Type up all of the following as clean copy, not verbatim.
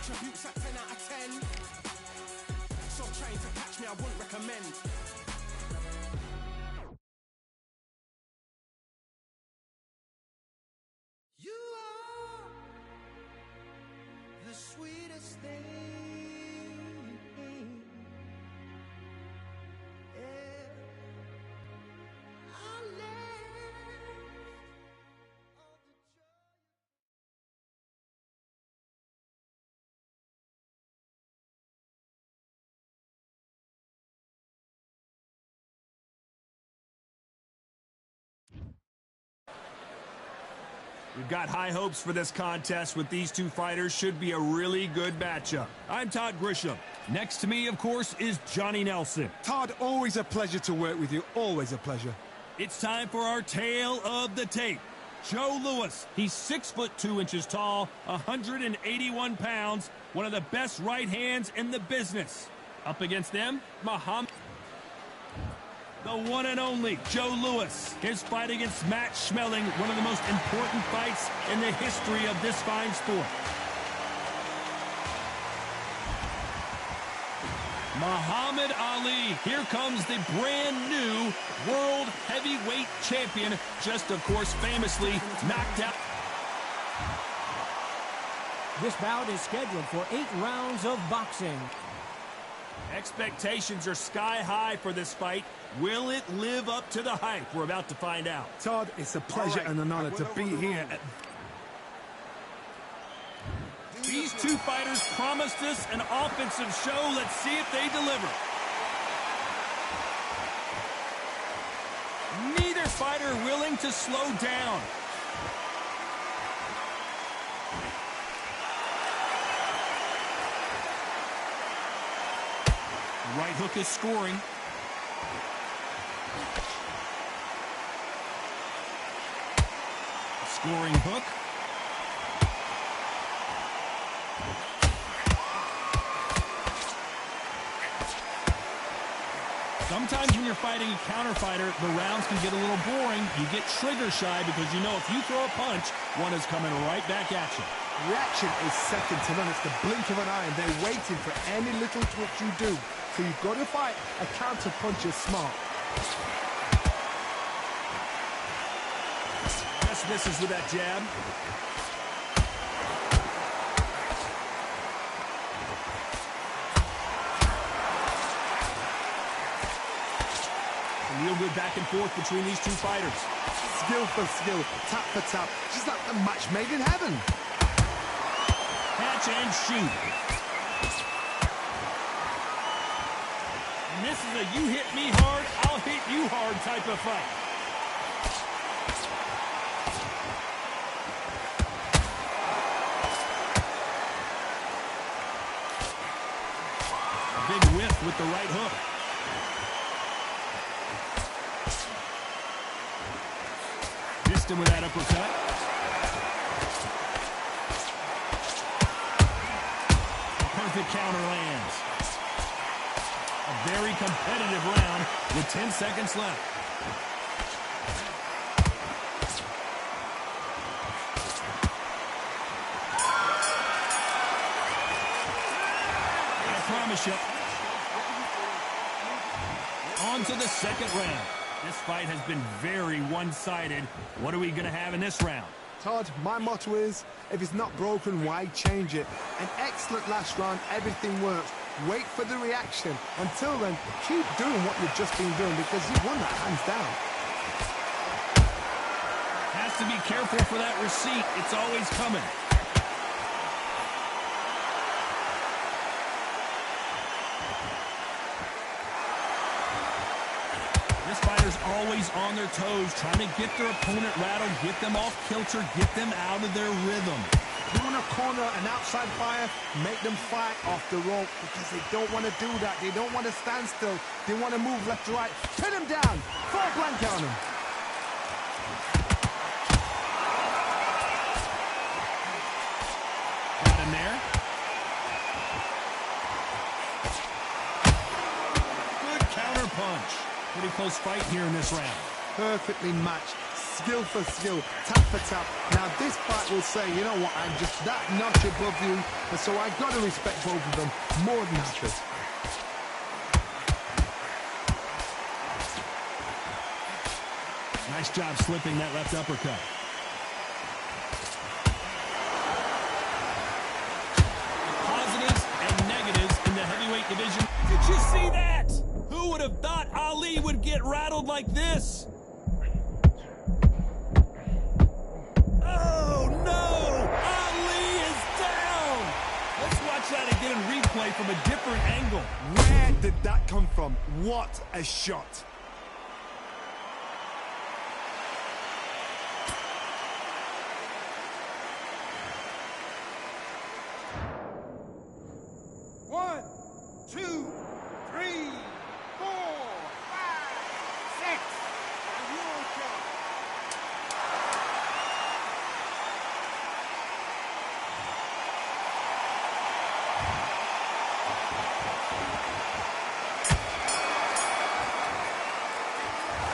Attributes at 10 out of 10. So trying to catch me, I wouldn't recommend. You are the sweetest thing. We've got high hopes for this contest with these two fighters. Should be a really good matchup. I'm Todd Grisham. Next to me, of course, is Johnny Nelson. Todd, always a pleasure to work with you. Always a pleasure. It's time for our tale of the tape. Joe Louis. He's 6'2" tall, 181 pounds, one of the best right hands in the business. Up against them, Muhammad. The one and only Joe Louis. His fight against Matt Schmeling, one of the most important fights in the history of this fine sport. Muhammad Ali. Here comes the brand new world heavyweight champion. Just, of course, famously knocked out. This bout is scheduled for 8 rounds of boxing. Expectations are sky high for this fight. Will it live up to the hype? We're about to find out. Todd, it's a pleasure and an honor to be here. These two fighters promised us an offensive show. Let's see if they deliver. Neither fighter willing to slow down. The right hook is scoring. Scoring hook. Sometimes when you're fighting a counter fighter, the rounds can get a little boring. You get trigger shy because you know if you throw a punch, one is coming right back at you. Reaction is second to none. It's the blink of an eye, and they're waiting for any little twitch you do. So you've got to fight a counter punch is smart. Just misses with that jab. A real good back and forth between these two fighters. Skill for skill, tap for tap, just like a match made in heaven. Catch and shoot. And this is a you hit me hard, I'll hit you hard type of fight. A big whiff with the right hook. Missed him with that uppercut. Perfect counter lands. A very competitive round with 10 seconds left. I promise you. On to the second round. This fight has been very one-sided. What are we going to have in this round? Todd, my motto is, if it's not broken, why change it? An excellent last round, everything works. Wait for the reaction. Until then, keep doing what you've just been doing because you've won that hands down. Has to be careful for that receipt. It's always coming. This fighter's always on their toes, trying to get their opponent rattled, get them off kilter, get them out of their rhythm. You want to corner an outside fire, make them fight off the rope because they don't want to do that. They don't want to stand still. They want to move left to right. Pin them down. Full blanket on them. Got him there. Good counter punch. Pretty close fight here in this round. Perfectly matched. skill for skill, tap for tap. Now this fight will say, you know what, I'm just that notch above you, and so I've got to respect both of them more than happy. Nice job slipping that left uppercut. Positives and negatives in the heavyweight division. Did you see that? Who would have thought Ali would get rattled like this? Oh, no! Ali is down! Let's watch that again in replay from a different angle. Where did that come from? What a shot. One, two, three, 4, 5, 6. And you're done.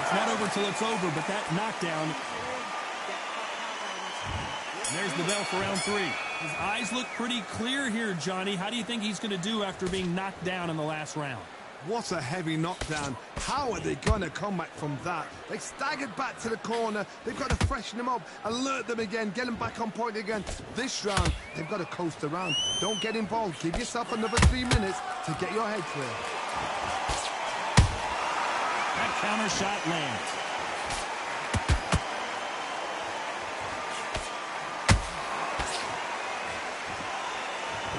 It's not over till it's over, but that knockdown. And there's the bell for round 3. His eyes look pretty clear here, Johnny. How do you think he's going to do after being knocked down in the last round? What a heavy knockdown. How are they going to come back from that? They staggered back to the corner. They've got to freshen them up, alert them again, get them back on point again. This round, they've got to coast around. Don't get involved. Give yourself another 3 minutes to get your head clear. That counter shot lands.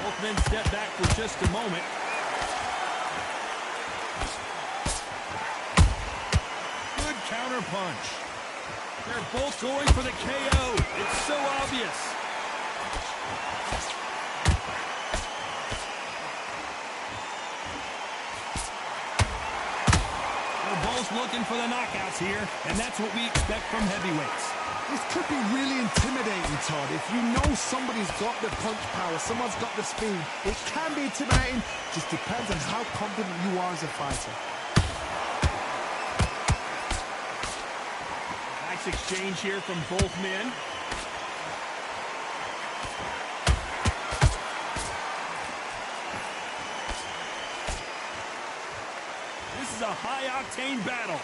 Both men step back for just a moment. Good counter punch. They're both going for the KO. It's so obvious. They're both looking for the knockouts here, and that's what we expect from heavyweights. This could be really intimidating, Todd. If you know somebody's got the punch power, someone's got the speed, it can be intimidating. Just depends on how confident you are as a fighter. Nice exchange here from both men. This is a high-octane battle.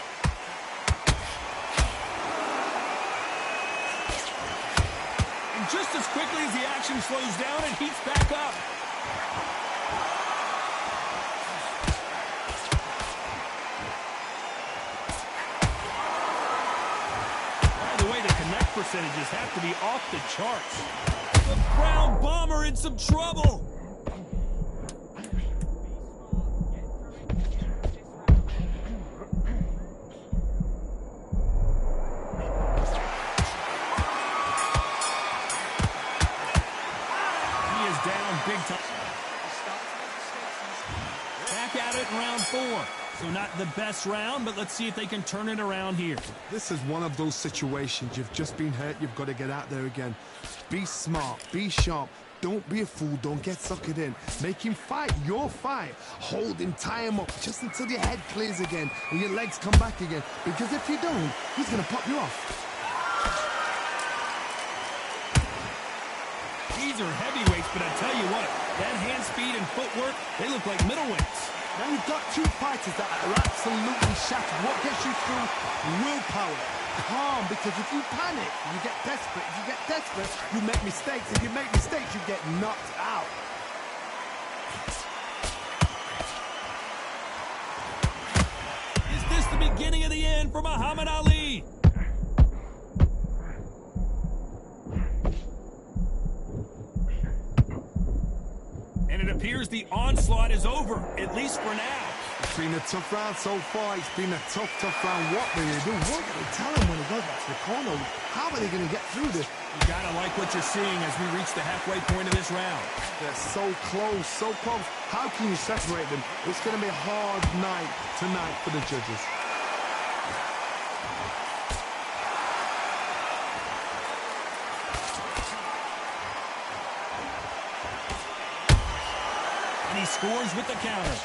And just as quickly as the action slows down, it heats back up. By the way, the connect percentages have to be off the charts. The ground bomber in some trouble. Big time. Back at it in round 4. So not the best round, but let's see if they can turn it around here. This is one of those situations. You've just been hurt. You've got to get out there again. Be smart. Be sharp. Don't be a fool. Don't get suckered in. Make him fight your fight. Hold him. Tie him up just until your head clears again and your legs come back again. Because if you don't, he's going to pop you off. These are heavyweights, but I tell you what, that hand speed and footwork, they look like middleweights. Now you've got two fighters that are absolutely shattered. What gets you through? Willpower. Calm, because if you panic, you get desperate. If you get desperate, you make mistakes. If you make mistakes, you get knocked out. Is this the beginning of the end for Muhammad Ali? And it appears the onslaught is over, at least for now. It's been a tough round so far. It's been a tough round. What will they do? What will they tell him when he goes back to the corner? How are they going to get through this? You gotta like what you're seeing as we reach the halfway point of this round. They're so close, so close. How can you separate them? It's going to be a hard night tonight for the judges. And he scores with the counter.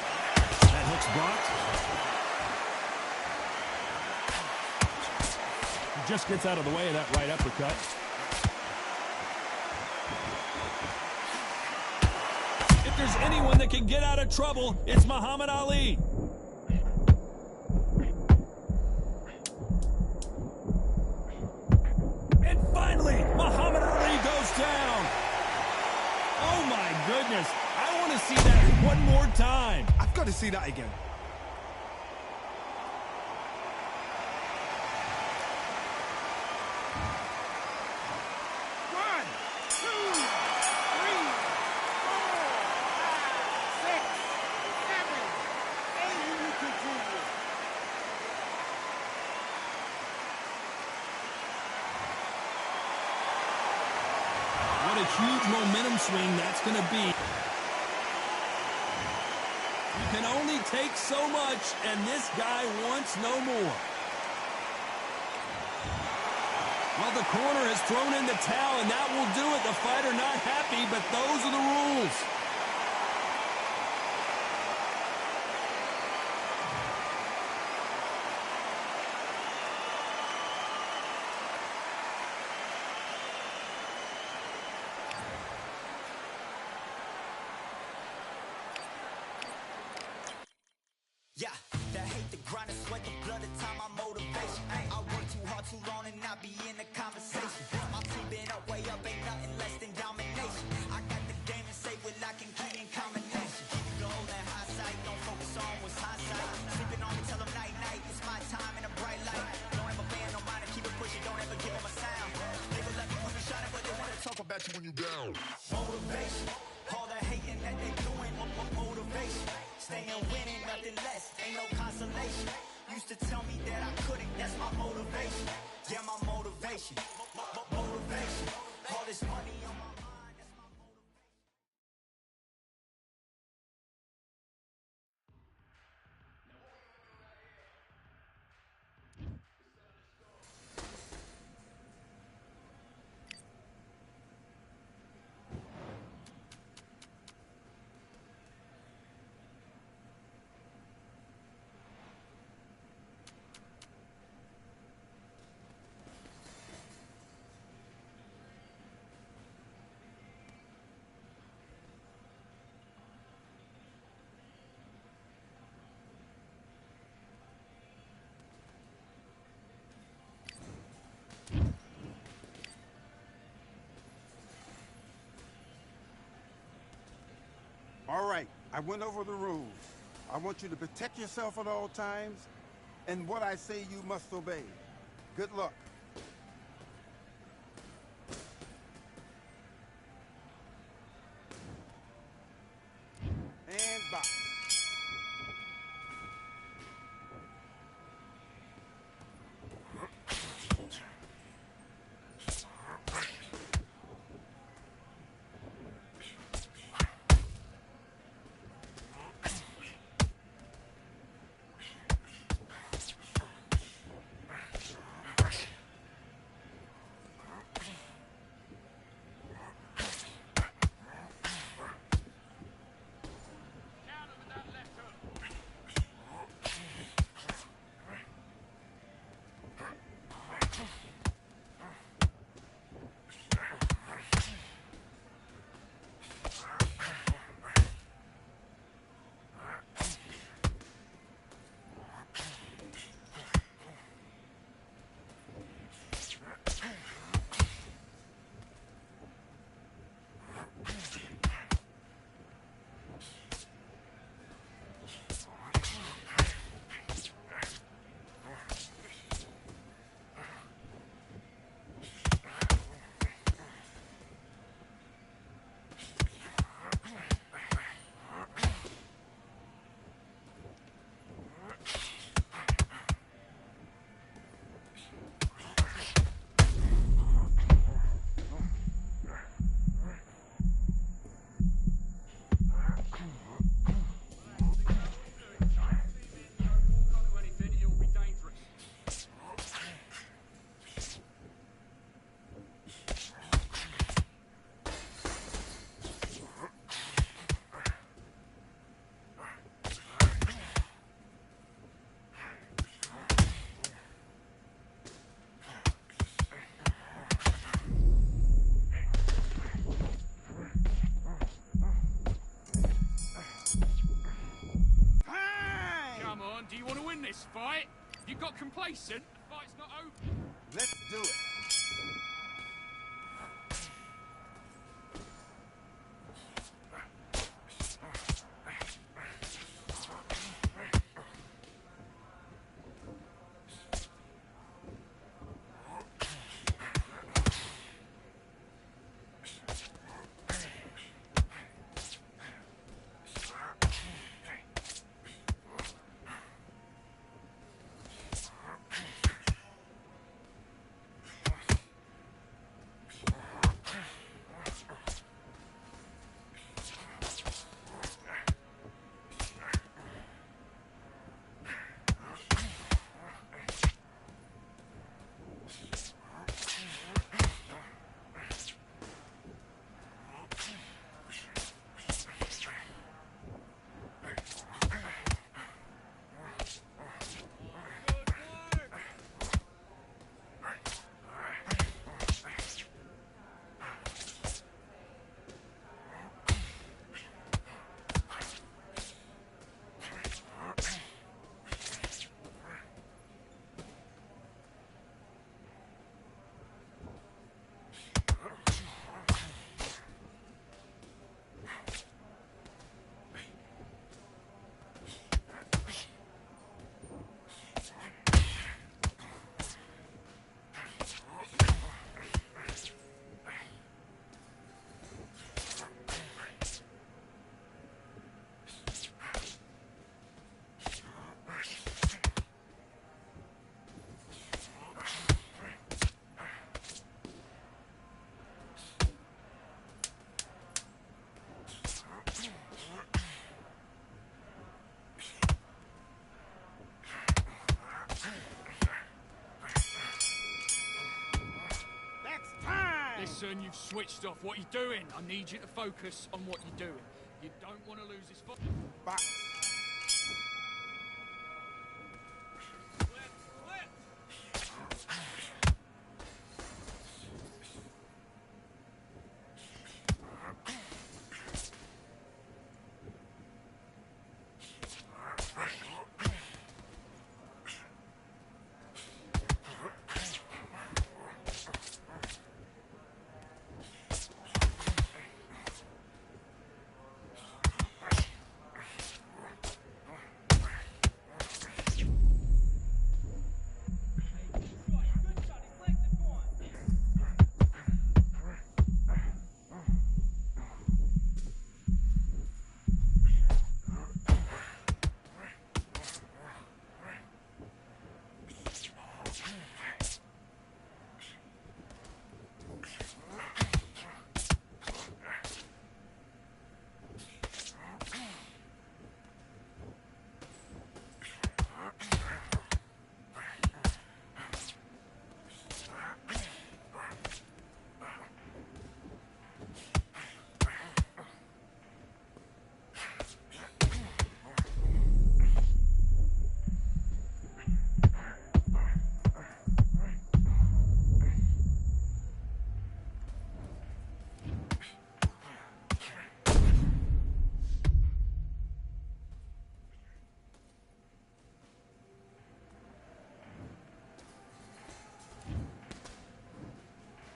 That hook's blocked. Just gets out of the way of that right uppercut. If there's anyone that can get out of trouble, it's Muhammad Ali. And finally, Muhammad Ali goes down. Oh my goodness. I want to see that one more time. I've got to see that again. What a huge momentum swing that's going to be. You can only take so much, and this guy wants no more. Well, the corner has thrown in the towel, and that will do it. The fighter not happy, but those are the rules. Yeah, the hate, the grind, the sweat, the blood, the time, my motivation. I work too hard, too long, and not be in the conversation. My team been up, way up, ain't nothing less than domination. I got the game and say what I can key in combination. Keep it low, that high side, don't focus on what's hindsight. Sleeping on me, tell them night, night, it's my time in a bright light. Don't ever band, no mind, keep it pushing, don't ever give them a sound. They will let me when you shining, but they wanna talk about you when you down. Motivation, all the hating that they doing, motivation. Staying winning, nothing less, ain't no consolation. Used to tell me that I couldn't, that's my motivation. Yeah, my motivation, motivation. All this money on my mind, that's my motivation. All right, I went over the rules. I want you to protect yourself at all times, and what I say you must obey. Good luck. And box. this fight. You got complacent? The fight's not over. Let's do it. Listen, you've switched off. What are you doing? I need you to focus on what you're doing. You don't want to lose this fight. Box.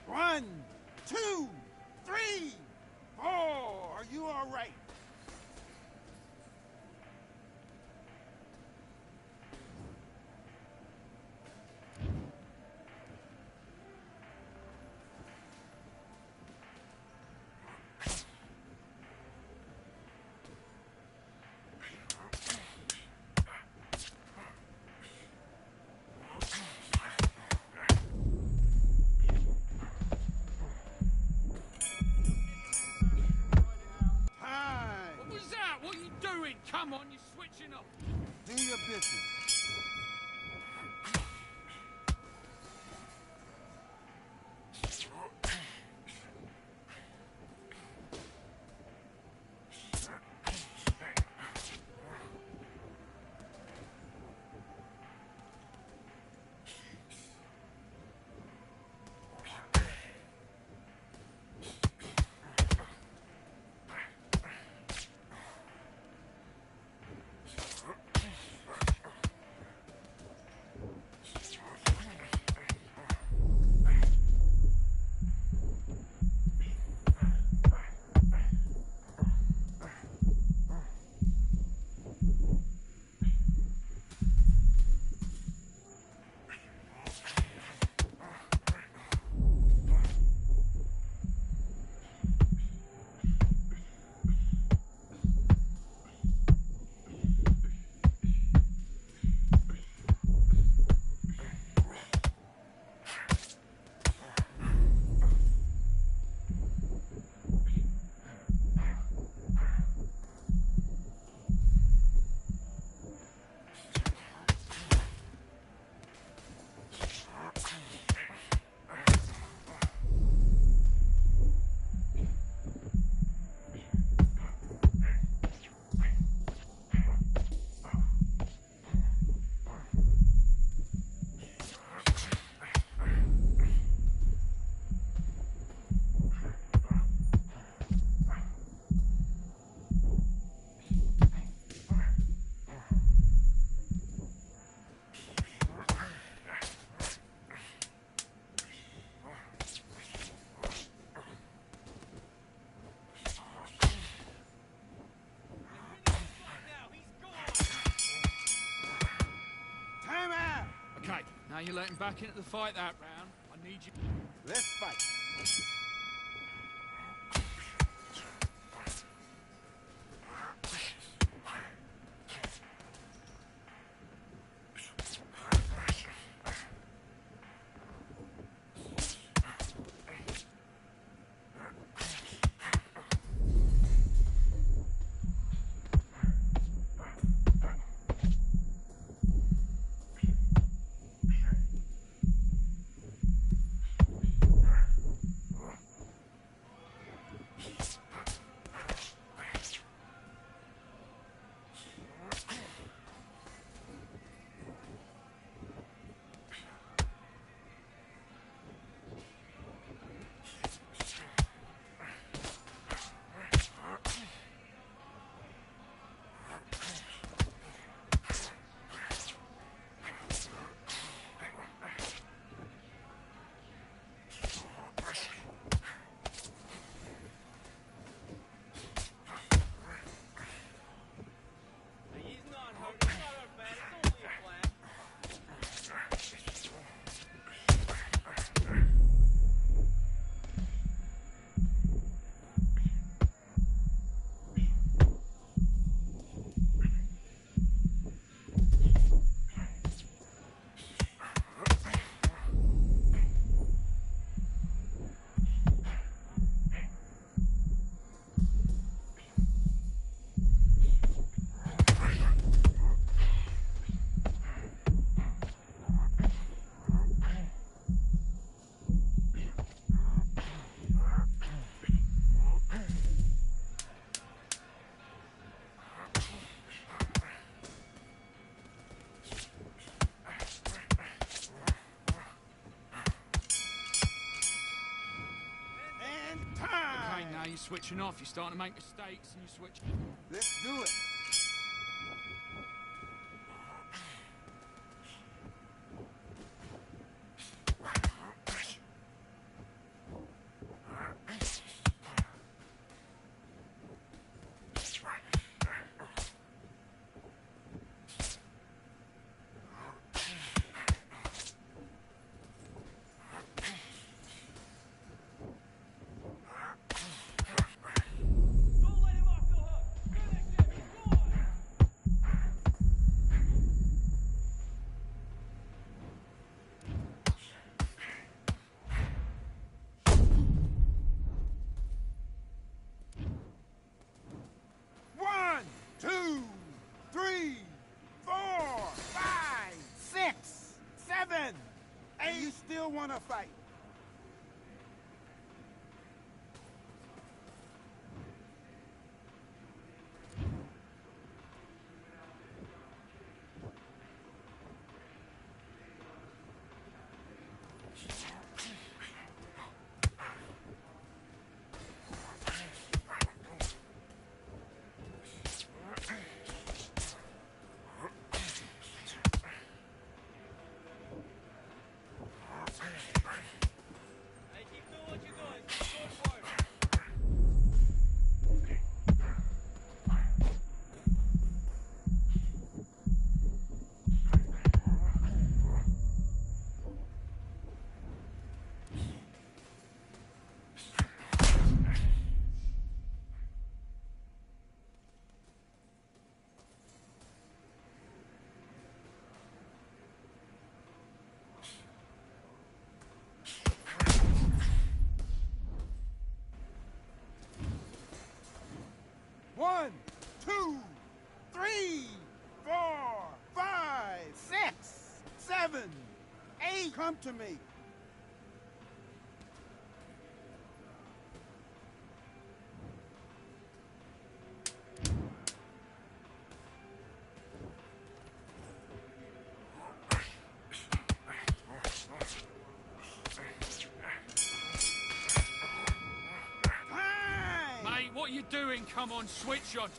One, two, three, four. Are you all right? Come on, you're switching off. Do your business. you let him back into the fight that round. I need you... Let's fight. Now you're switching off, you're starting to make mistakes and you switch... Let's do it. Want to fight? One, two, three, 4, 5, 6, 7, 8. Come to me. What are you doing? Come on, switch on.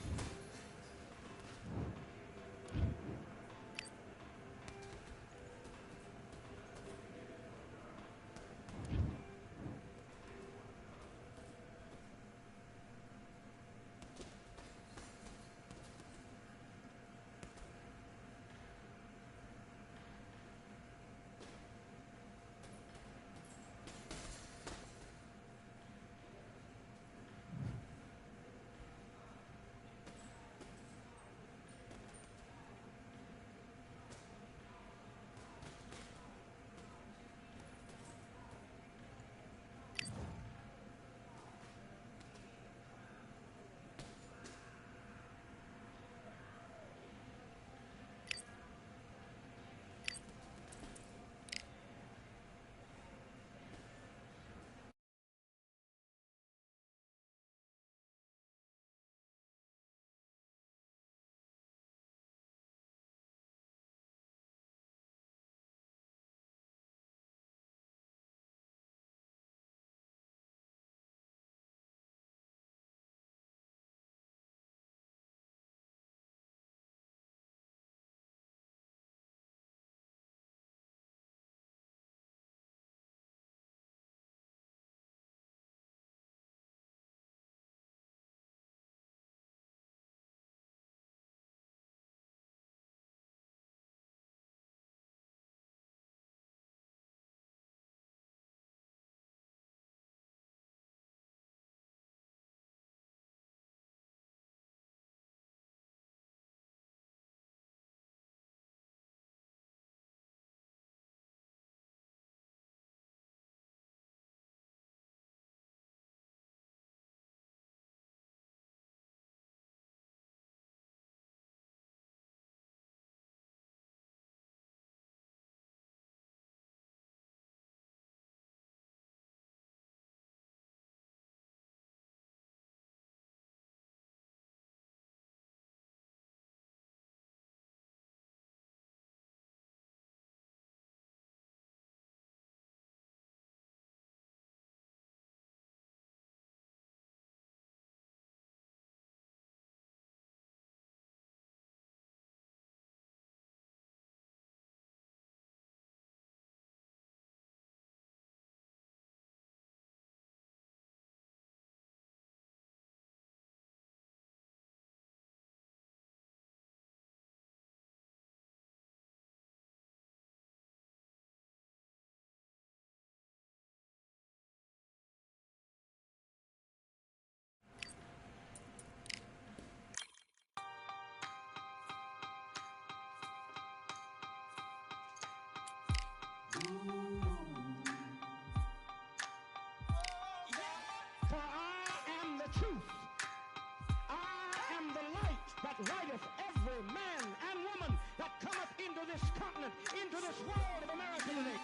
talent into this world of American League.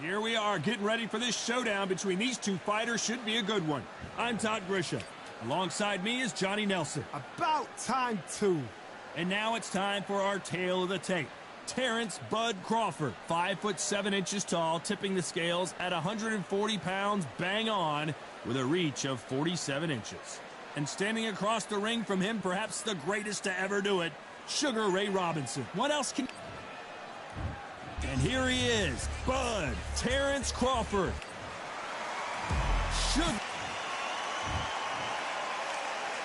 Here we are getting ready for this showdown between these two fighters. Should be a good one. I'm Todd Grisham. Alongside me is Johnny Nelson. About time, too. And now it's time for our tale of the tape. Terrence Bud Crawford, 5'7" tall, tipping the scales at 140 pounds, bang on, with a reach of 47 inches. And standing across the ring from him, perhaps the greatest to ever do it, Sugar Ray Robinson. What else can... And here he is, Bud Terrence Crawford.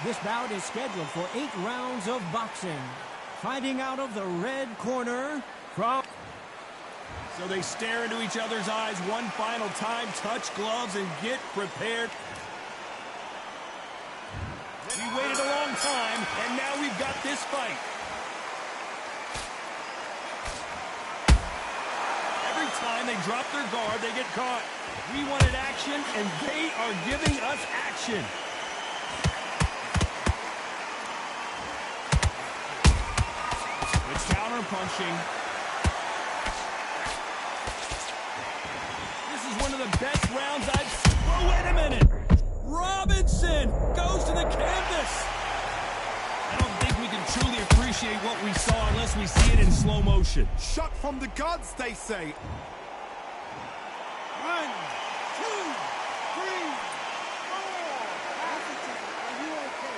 This bout is scheduled for 8 rounds of boxing. Fighting out of the red corner from... So they stare into each other's eyes one final time, touch gloves, and get prepared. We waited a long time, and now we've got this fight. Every time they drop their guard, they get caught. We wanted action, and they are giving us action. It's counter punching. This is one of the best rounds I've seen. Oh, wait a minute. Robinson goes to the canvas. I don't think we can truly appreciate what we saw unless we see it in slow motion. Shot from the gods, they say. 1, 2, 3, 4. Are you okay?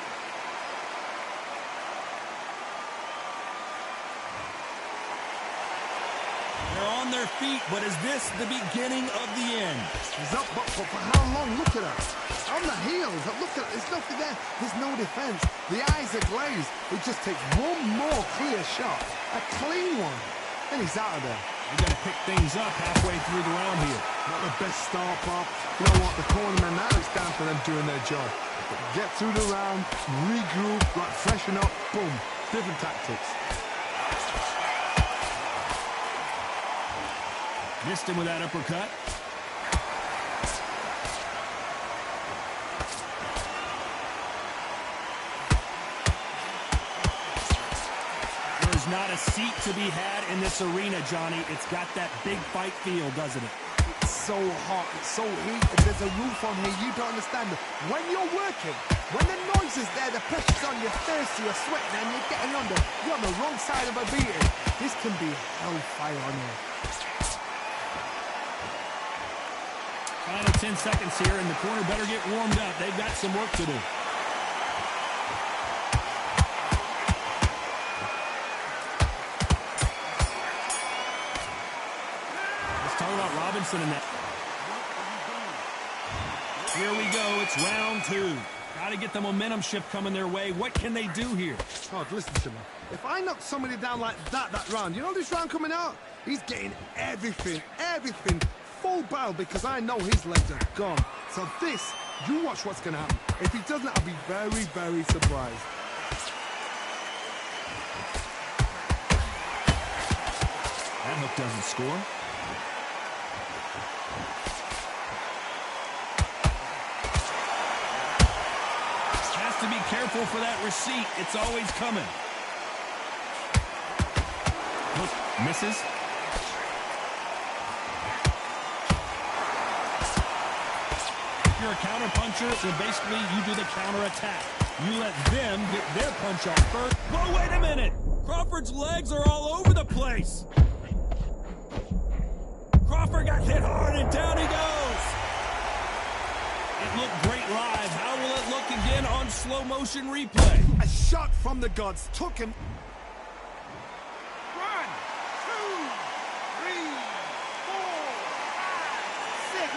They're on their feet, but is this the beginning of the end? He's up, but for how long? Look at us. On the heels. Look at it. There's nothing there. There's no defense. The eyes are glazed. It just takes one more clear shot. A clean one. And he's out of there. We got to pick things up halfway through the round here. Not the best start, Bob. You know what? The cornerman, now it's down for them doing their job. Get through the round, regroup, like freshen up, boom. Different tactics. Missed him with that uppercut. There's not a seat to be had in this arena, Johnny. It's got that big fight feel, doesn't it? It's so hot, it's so heated, there's a roof on here, you don't understand. When you're working, when the noise is there, the pressure's on, you're thirsty, you're sweating, and you're getting under. You're on the wrong side of a beating. This can be hellfire on here. Final 10 seconds here, and the corner better get warmed up. They've got some work to do. Let's talk about Robinson in that. Here we go. It's round 2. Got to get the momentum shift coming their way. What can they do here? Oh, listen to me. If I knock somebody down like that round, you know this round coming out? He's getting everything, full barrel, because I know his legs are gone. So this, you watch what's going to happen. If he doesn't, I'll be very, very surprised. That hook doesn't score. Has to be careful for that receipt. It's always coming. Hook misses. You're a counter puncher, so basically you do the counter attack. You let them get their punch off first. Whoa, wait a minute! Crawford's legs are all over the place. Crawford got hit hard and down he goes. It looked great live. How will it look again on slow motion replay? A shot from the gods took him. 1, 2, 3, 4, 5, 6.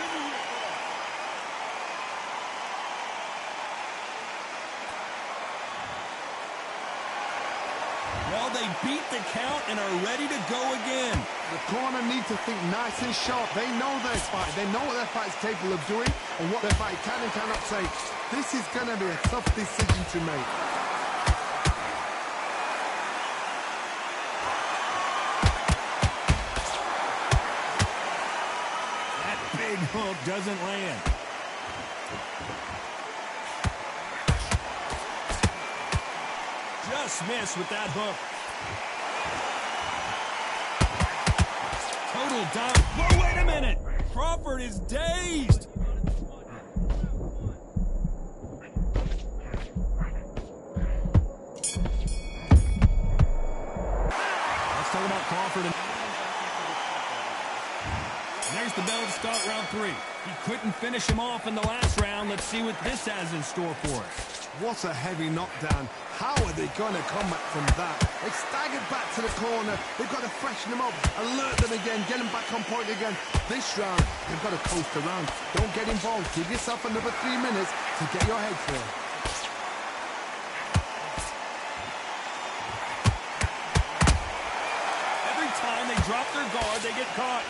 Well, they beat the count and are ready to go again. The corner need to think nice and sharp. They know their fight. They know what their fight's capable of doing and what their fight can and cannot take. This is going to be a tough decision to make. That big hook doesn't land. Just missed with that hook. Total down. Whoa, wait a minute. Crawford is dazed. Let's talk about Crawford. And there's the bell to start round 3. He couldn't finish him off in the last round. Let's see what this has in store for us. What a heavy knockdown. How are they going to come back from that? They staggered back to the corner. They've got to freshen them up, alert them again, get them back on point again. This round, they've got to coast around. Don't get involved. Give yourself another 3 minutes to get your head clear. Every time they drop their guard, they get caught.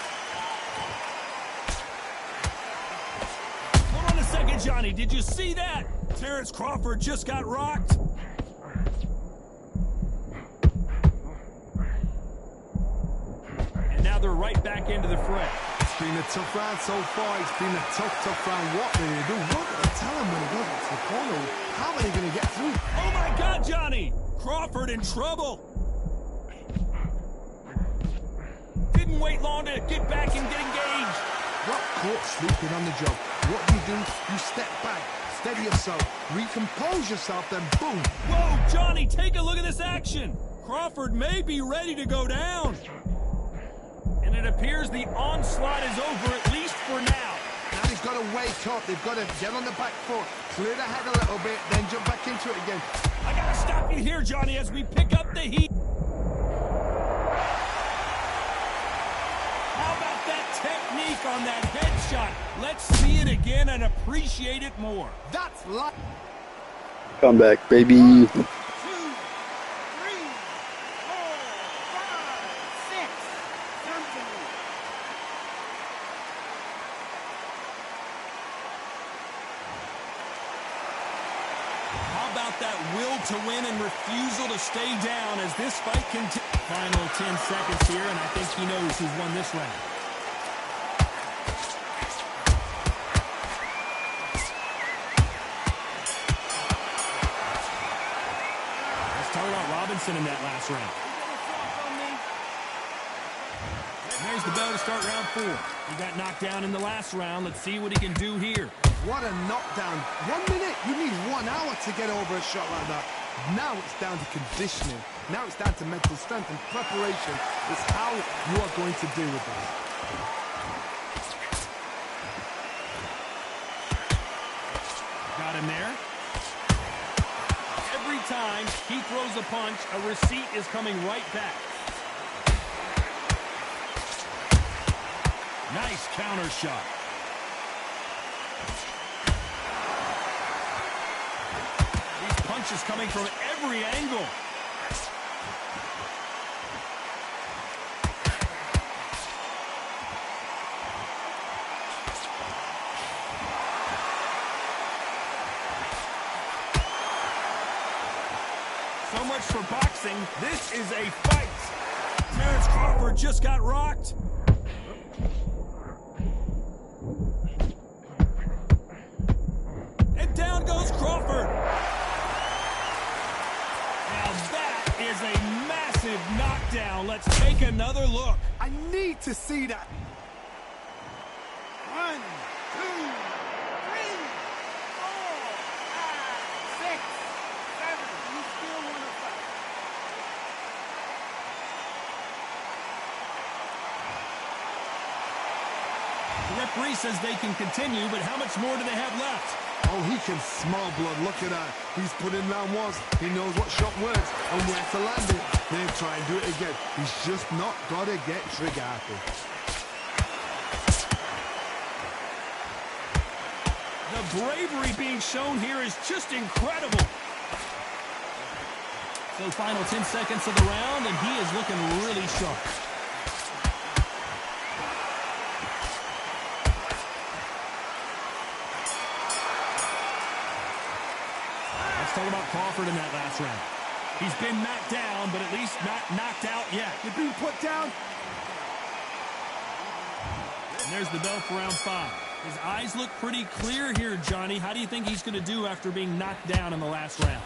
Hold on a second, Johnny. Did you see that? Terrence Crawford just got rocked. And now they're right back into the fray. It's been a tough round so far. It's been a tough round. What do they do? What do they tell them when they go back to the corner? How are they going to get through? Oh, my God, Johnny! Crawford in trouble. Didn't wait long to get back and get engaged. Got caught sleeping on the job. What do? You step back. Steady yourself, recompose yourself, then boom. Whoa, Johnny, take a look at this action. Crawford may be ready to go down. And it appears the onslaught is over, at least for now. Now they've got to wake up. They've got to get on the back foot, clear the head a little bit, then jump back into it again. I got to stop you here, Johnny, as we pick up the heat. How about that technique on that headshot? Let's see it again and appreciate it more. That's like Comeback, baby. 1, 2, 3, 4, 5, 6. Continue. How about that will to win and refusal to stay down as this fight continues? Final 10 seconds here, and I think he knows who's won this round. In that last round. And there's the bell to start round 4. He got knocked down in the last round. Let's see what he can do here. What a knockdown. 1 minute. You need 1 hour to get over a shot like that. Now it's down to conditioning. Now it's down to mental strength and preparation. It's how you are going to deal with this. Got him there. Every time he throws a punch, a receipt is coming right back. Nice counter shot. These punches coming from every angle. So much for boxing. This is a fight. Terrence Crawford just got rocked. And down goes Crawford. Now that is a massive knockdown. Let's take another look. I need to see that. 1, 2, 3, 4, 5, 6, 7. You still want to fight. The referee says they can continue, but how much more do they have left? Oh, he can smell blood. Look at that. He's put in round 1. He knows what shot works and where to land it. Then try and do it again. He's just not got to get trigger happy. The bravery being shown here is just incredible. So final 10 seconds of the round, and he is looking really sharp. Let's talk about Crawford in that last round. He's been knocked down, but at least not knocked out yet. You've been put down. And there's the bell for round 5. His eyes look pretty clear here, Johnny. How do you think he's going to do after being knocked down in the last round?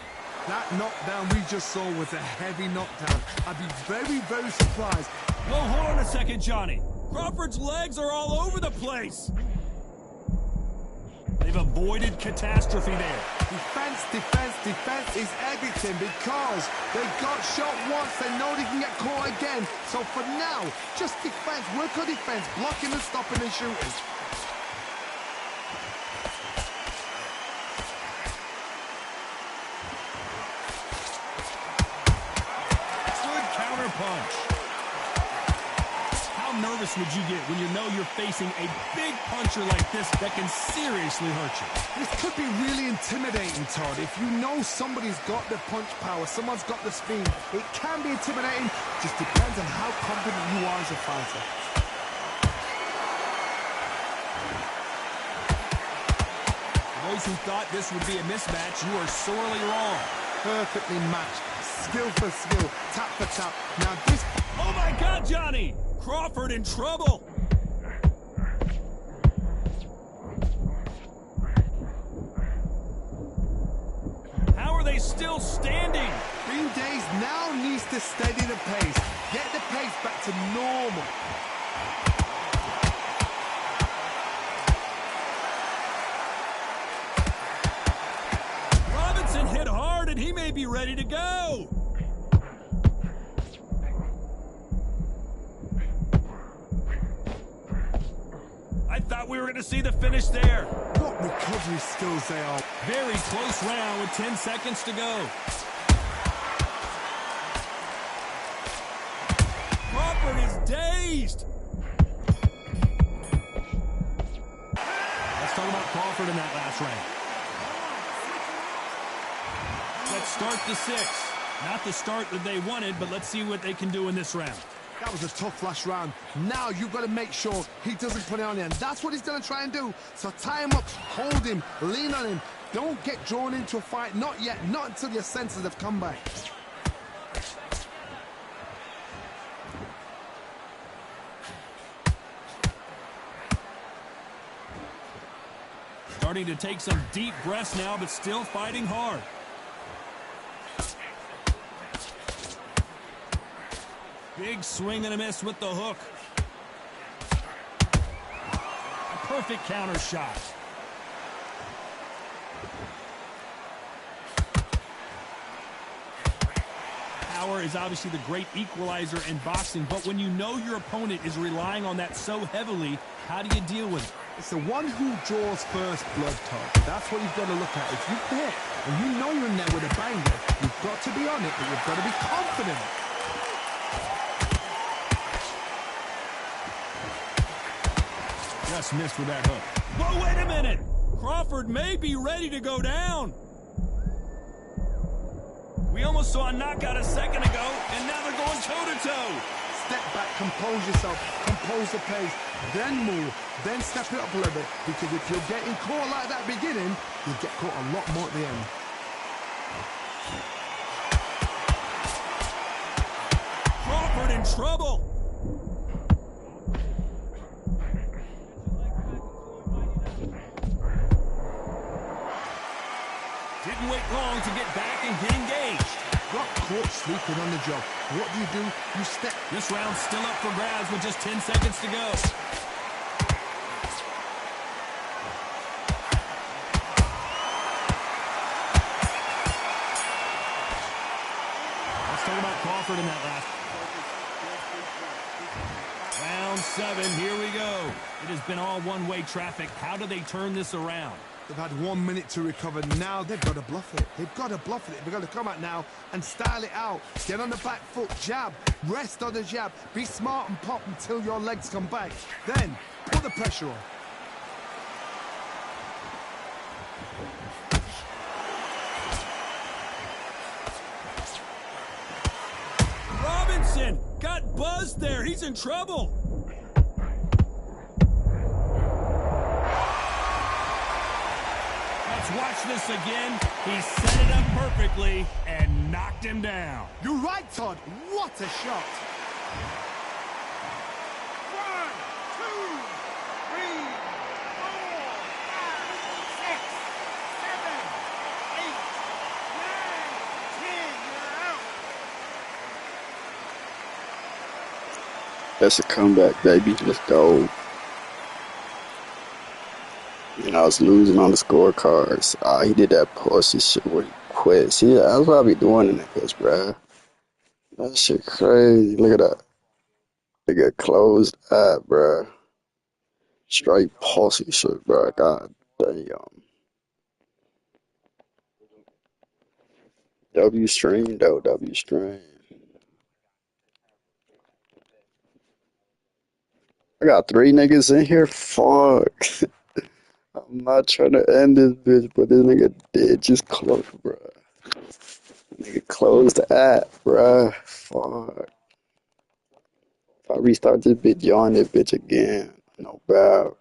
That knockdown we just saw was a heavy knockdown. I'd be very, very surprised. Whoa, hold on a second, Johnny. Crawford's legs are all over the place. They've avoided catastrophe there. Defense, defense, defense is everything because they got shot once. They know they can get caught again. So for now, just defense, work on defense, blocking and stopping and shooting. Good counter punch. How nervous would you get when you know you're facing a big puncher like this that can seriously hurt you? This could be really intimidating, Todd. If you know somebody's got the punch power, someone's got the speed, it can be intimidating. Just depends on how confident you are as a fighter. For those who thought this would be a mismatch, you are sorely wrong. Perfectly matched. Skill for skill. Tap for tap. Now this... Oh my God, Johnny! Crawford in trouble. How are they still standing? Green Days now needs to steady the pace. Get the pace back to normal. Robinson hit hard and he may be ready to go. I thought we were going to see the finish there. What recovery skills they are. Very close round with 10 seconds to go. Crawford is dazed. Let's talk about Crawford in that last round. Let's start the 6th. Not the start that they wanted, but let's see what they can do in this round. That was a tough last round. Now you've got to make sure he doesn't put it on you. And that's what he's going to try and do. So tie him up, hold him, lean on him. Don't get drawn into a fight. Not yet. Not until your senses have come back. Starting to take some deep breaths now, but still fighting hard. Big swing and a miss with the hook. A perfect counter shot. Power is obviously the great equalizer in boxing, but when you know your opponent is relying on that so heavily, how do you deal with it? It's the one who draws first blood, Todd. That's what you've got to look at. If you hit and you know you're in there with a banger, you've got to be on it, but you've got to be confident. Just missed with that hook. Whoa, wait a minute! Crawford may be ready to go down. We almost saw a knockout a second ago, and now they're going toe-to-toe. Step back, compose yourself, compose the pace, then move, then step it up a little bit. Because if you're getting caught like that beginning, you'll get caught a lot more at the end. Crawford in trouble. Didn't wait long to get back and get engaged. Got caught sleeping on the job. What do? You step. This round's still up for grabs with just 10 seconds to go. Let's talk about Crawford in that last. Round 7, here we go. It has been all one-way traffic. How do they turn this around? They've had 1 minute to recover. Now they've got to bluff it. They've got to bluff it. They've got to come out now and style it out. Get on the back foot, jab, rest on the jab. Be smart and pop until your legs come back. Then put the pressure on. Listen, got buzzed there. He's in trouble. Let's watch this again. He set it up perfectly and knocked him down. You're right, Todd. What a shot. 1, 2, 3, 4, 5, 6, 7, 8, 9, 10. You're out. That's a comeback, baby. Let's go. And I was losing on the scorecards. He did that pussy shit where he quit. See, that's what I be doing in that bitch, bruh. That shit crazy. Look at that. Nigga closed eye, bruh. Straight pussy shit, bruh. God damn. W stream, though. W stream. I got 3 niggas in here. Fuck. I'm not trying to end this bitch, but this nigga did just close, bruh. Nigga closed the app, bruh. Fuck. If I restart this bitch, yawn this bitch again. No doubt.